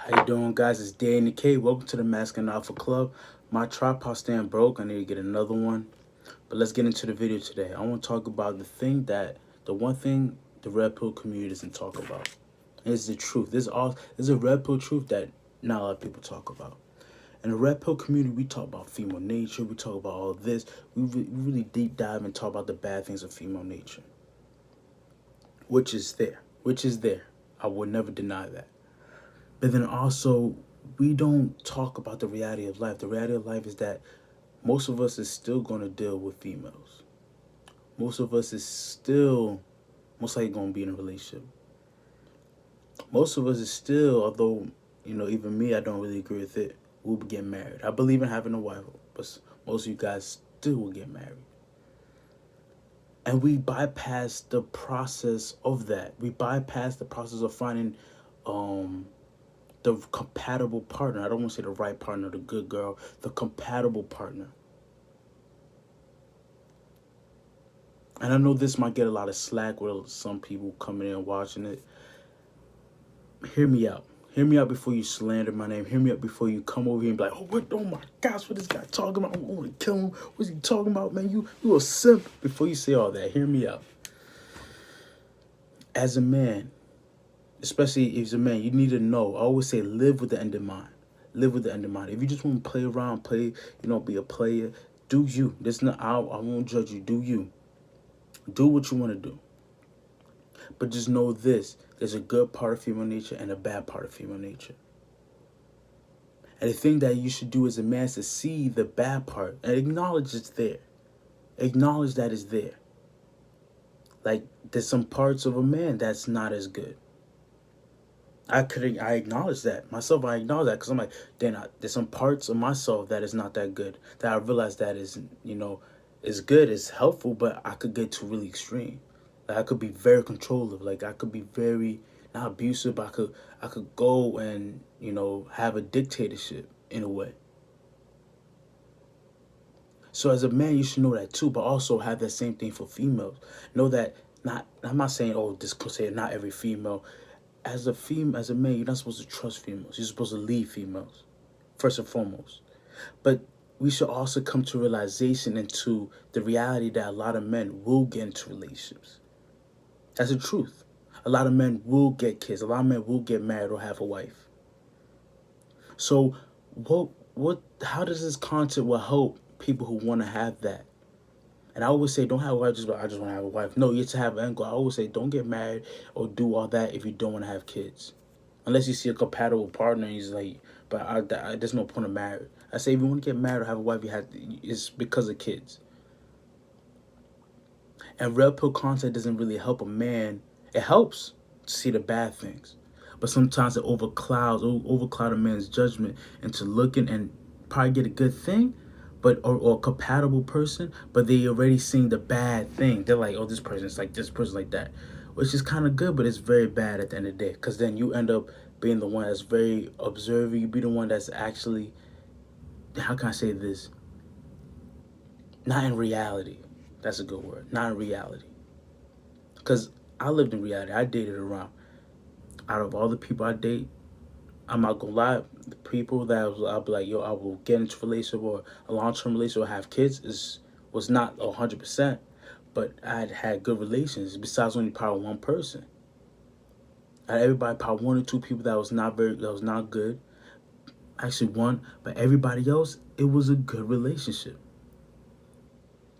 How you doing, guys? It's Dannykyoutube. Welcome to the Masculine Alpha Club. My tripod stand broke. I need to get another one. But let's get into the video today. I want to talk about the one thing the Red Pill community doesn't talk about. It's the truth. There's a Red Pill truth that not a lot of people talk about. In the Red Pill community, we talk about female nature. We talk about all this. We really deep dive and talk about the bad things of female nature, which is there. Which is there. I would never deny that. But then also, we don't talk about the reality of life. The reality of life is that most of us is still going to deal with females. Most of us is still most likely going to be in a relationship. Most of us is still, although, even me, I don't really agree with it, we'll be getting married. I believe in having a wife, but most of you guys still will get married. And we bypass the process of that. We bypass the process of finding the compatible partner. I don't want to say the right partner, the good girl, the compatible partner. And I know this might get a lot of slack with some people coming in and watching it. Hear me out. Hear me out before you slander my name. Hear me out before you come over here and be like, oh my gosh, what this guy talking about? I want to kill him. What's he talking about, man? You a simp. Before you say all that, hear me out. As a man, especially if he's a man, you need to know. I always say live with the end in mind. Live with the end in mind. If you just want to play around, be a player, do you. I won't judge you. Do you. Do what you want to do. But just know this. There's a good part of female nature and a bad part of female nature. And the thing that you should do as a man is to see the bad part and acknowledge it's there. Acknowledge that it's there. Like, there's some parts of a man that's not as good. I acknowledge that. Myself, I acknowledge that because I'm like, there's some parts of myself that is not that good. That I realize that is good, is helpful, but I could get to really extreme. Like, I could be very controlling. Like, I could be very, not abusive, but I could go and, have a dictatorship in a way. So as a man, you should know that too, but also have that same thing for females. Know that, I'm not saying, this could say not every female. As a man, you're not supposed to trust females. You're supposed to leave females, first and foremost. But we should also come to realization into the reality that a lot of men will get into relationships. That's the truth. A lot of men will get kids. A lot of men will get married or have a wife. So how does this concept will help people who want to have that? And I always say, don't have a wife just I just want to have a wife. No, you have to have an end goal. I always say, don't get married or do all that if you don't want to have kids. Unless you see a compatible partner and he's like, but there's no point of marriage. I say, if you want to get married or have a wife, it's because of kids. And Red Pill content doesn't really help a man. It helps to see the bad things. But sometimes it overcloud a man's judgment into looking and probably get a good thing, or a compatible person, but they already seeing the bad thing. They're like, this person's like this, person like that. Which is kind of good, but it's very bad at the end of the day. Because then you end up being the one that's very observant. You be the one that's actually, how can I say this? Not in reality. That's a good word. Not in reality. Because I lived in reality. I dated around. Out of all the people I date, I'm not gonna lie, the people that I'll be like, I will get into a relationship or a long-term relationship or have kids was not 100%, but I had good relations. Besides only probably one person, I had everybody probably one or two people that was not good. Actually one, but everybody else, it was a good relationship.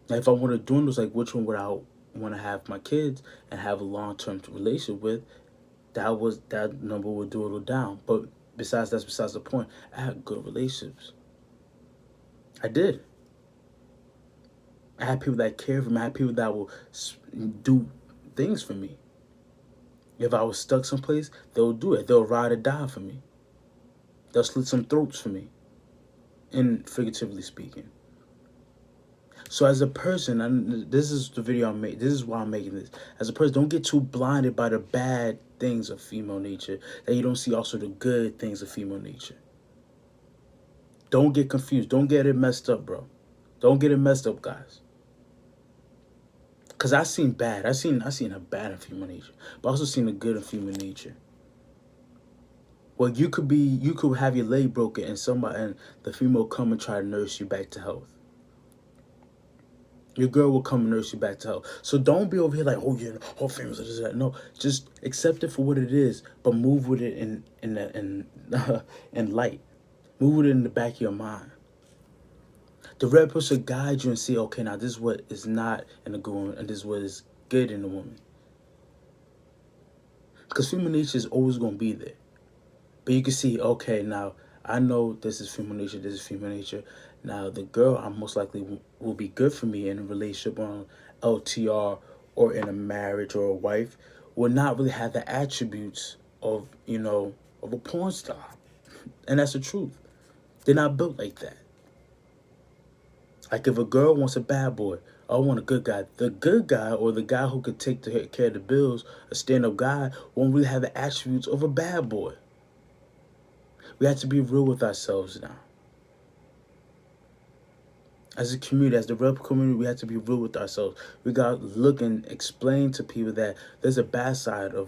Like, if I want to do it, was like, which one would I want to have my kids and have a long-term relationship with? That number would dwindle down. But besides the point. I had good relationships. I did. I had people that cared for me. I had people that will do things for me. If I was stuck someplace, they'll do it. They'll ride or die for me. They'll slit some throats for me, and figuratively speaking. So as a person, and this is the video I made. This is why I'm making this. As a person, don't get too blinded by the bad things of female nature that you don't see also the good things of female nature. Don't get confused. Don't get it messed up, bro. Don't get it messed up, guys. Because I seen bad. I seen a bad in female nature, but I also seen a good in female nature. Well, you could have your leg broken and the female come and try to nurse you back to health. Your girl will come and nurse you back to health. So don't be over here like, oh yeah, all females are this that. No, just accept it for what it is, but move with it in light. Move with it in the back of your mind. The red pill should guide you and see, okay, now this is what is not in a good woman, and this is what is good in a woman. Because female nature is always going to be there. But you can see, okay, now I know this is female nature, this is female nature. Now the girl I most likely will be good for me in a relationship on LTR or in a marriage or a wife will not really have the attributes of, of a porn star. And that's the truth. They're not built like that. Like if a girl wants a bad boy, I want a good guy. The good guy or the guy who could take care of the bills, a stand-up guy, won't really have the attributes of a bad boy. We have to be real with ourselves now. As a community, as the Redpill community, we have to be real with ourselves. We got to look and explain to people that there's a bad side of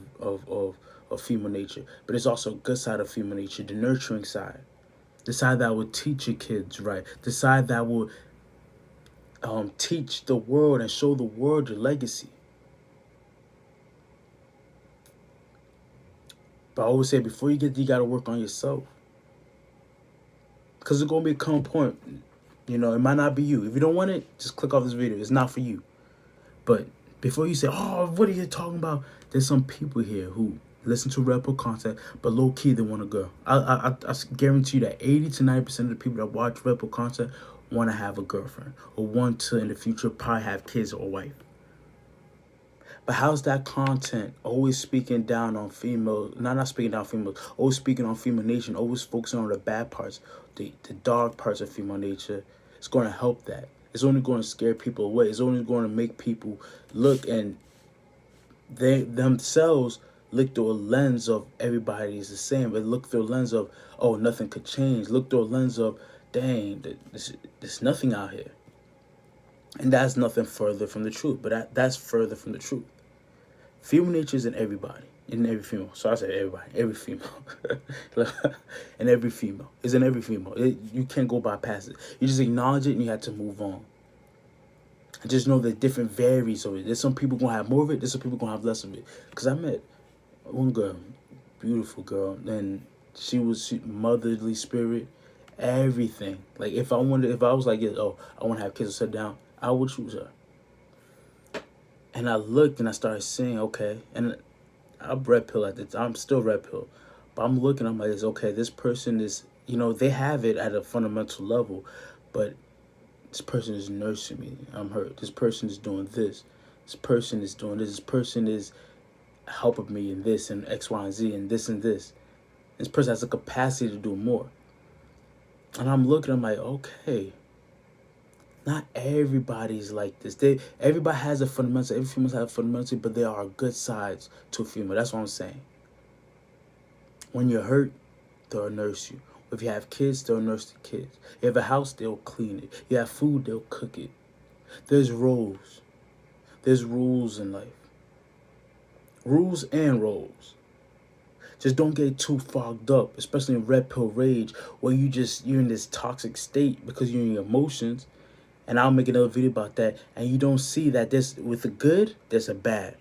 female nature, but there's also a good side of female nature, the nurturing side. The side that will teach your kids right. The side that will teach the world and show the world your legacy. But I always say, before you got to work on yourself. Because it's going to become a point. It might not be you. If you don't want it, just click off this video. It's not for you. But before you say, oh, what are you talking about? There's some people here who listen to Redpill content, but low-key they want a girl. I guarantee you that 80 to 90% of the people that watch Redpill content want to have a girlfriend or want to, in the future, probably have kids or a wife. But how's that content always speaking down on females? Not speaking down on females. Always speaking on female nature. Always focusing on the bad parts, the dark parts of female nature. It's going to help that. It's only going to scare people away. It's only going to make people look and they themselves look through a lens of everybody is the same. But look through a lens of, oh, nothing could change. Look through a lens of, dang, there's nothing out here. And that's nothing further from the truth. But that's further from the truth. Female nature is in everybody. In every female. So I said everybody. Every female. And every female. It's in every female. You can't go bypass it. You just acknowledge it and you have to move on. And just know that different varies of it. There's some people going to have more of it. There's some people going to have less of it. Because I met one girl. Beautiful girl. And she was motherly spirit. Everything. Like if I was like, oh, I want to have kids or sit down, I would choose her. And I looked and I started seeing, okay, and I'm Redpill at the time. I'm still Redpill. But I'm looking, I'm like, okay, this person is, they have it at a fundamental level, but this person is nursing me. I'm hurt. This person is doing this. This person is doing this. This person is helping me in this and X, Y, and Z and this and this. This person has the capacity to do more. And I'm looking, I'm like, okay, not everybody's like this. Everybody has a fundamental. Every female has a fundamental, but there are good sides to a female. That's what I'm saying. When you're hurt, they'll nurse you. If you have kids, they'll nurse the kids. You have a house, they'll clean it. You have food, they'll cook it. There's roles. There's rules in life. Rules and roles. Just don't get too fogged up, especially in red pill rage, where you're in this toxic state because you're in your emotions. And I'll make another video about that. And you don't see that with the good, there's a bad.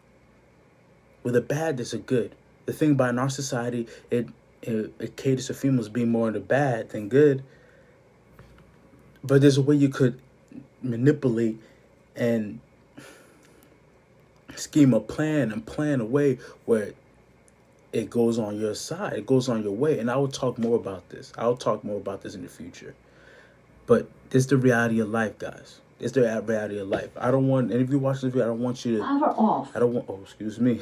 With a bad, there's a good. The thing about in our society, it caters to females being more in the bad than good. But there's a way you could manipulate and scheme a plan and plan a way where it goes on your side. It goes on your way. And I will talk more about this. I'll talk more about this in the future. But this is the reality of life, guys. It's the reality of life. And if you watch this video, I don't want you to... excuse me.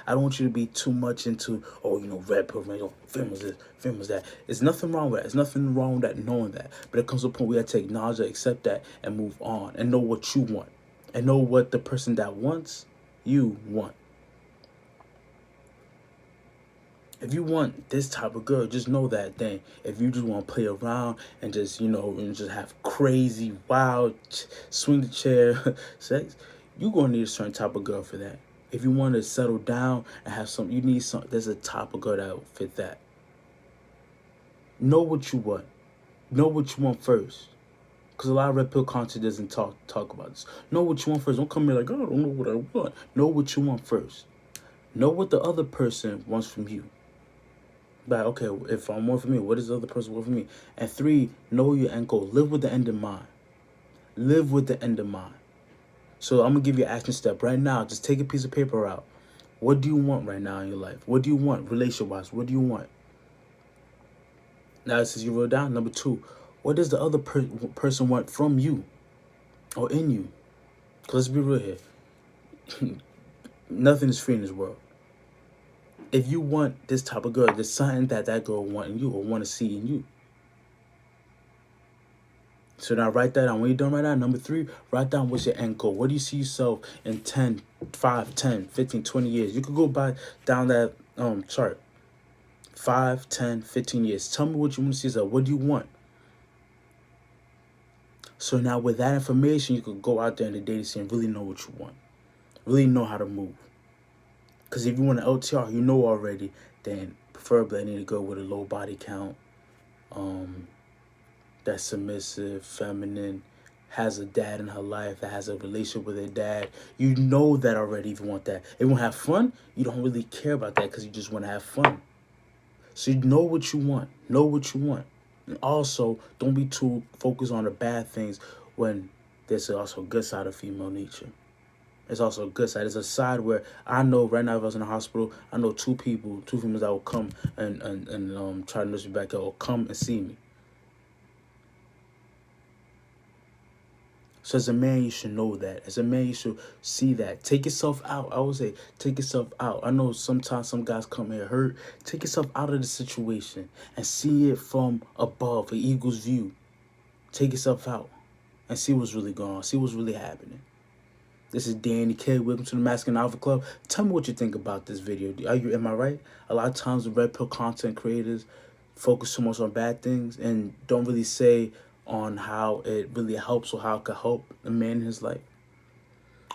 I don't want you to be too much into, red pill, females this, females that. There's nothing wrong with that. There's nothing wrong with that, knowing that. But it comes to a point where you have to acknowledge that, accept that, and move on. And know what you want. And know what the person that wants, you want. If you want this type of girl, just know that then. If you just want to play around and just, and just have crazy, wild, swing the chair sex, you're going to need a certain type of girl for that. If you want to settle down and have there's a type of girl that will fit that. Know what you want. Know what you want first. Because a lot of red pill content doesn't talk about this. Know what you want first. Don't come here like, oh, I don't know what I want. Know what you want first. Know what the other person wants from you. Like, okay, if I want from me, what does the other person want from me? And 3, know your end goal. Live with the end in mind. Live with the end in mind. So I'm going to give you an action step right now. Just take a piece of paper out. What do you want right now in your life? What do you want relationship-wise? What do you want? Now, since you wrote down, number 2, what does the other person want from you or in you? Because let's be real here. Nothing is free in this world. If you want this type of girl, there's something that girl want in you or want to see in you. So now write that down. When you're done right now, number 3, write down what's your end goal. Where do you see yourself in 10, 5, 10, 15, 20 years? You could go down that chart. 5, 10, 15 years. Tell me what you want to see yourself. What do you want? So now with that information, you could go out there in the dating scene and really know what you want. Really know how to move. Because if you want an LTR, you know already, then preferably I need to go with a low body count, that's submissive, feminine, has a dad in her life, that has a relationship with her dad. You know that already if you want that. If you want to have fun, you don't really care about that because you just want to have fun. So you know what you want. Know what you want. And also, don't be too focused on the bad things when there's also a good side of female nature. There's also a good side. There's a side where I know right now if I was in the hospital, I know 2 females that will come and try to nurse me back up or come and see me. So as a man, you should know that. As a man, you should see that. Take yourself out. I would say take yourself out. I know sometimes some guys come here hurt. Take yourself out of the situation and see it from above, an eagle's view. Take yourself out and see what's really going on. See what's really happening. This is Danny K. Welcome to the Masculine Alpha Club. Tell me what you think about this video. Am I right? A lot of times the red pill content creators focus so much on bad things and don't really say on how it really helps or how it could help a man in his life.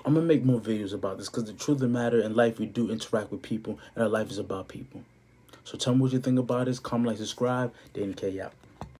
I'm going to make more videos about this because the truth of the matter, in life we do interact with people and our life is about people. So tell me what you think about this. Comment, like, subscribe. Danny K out.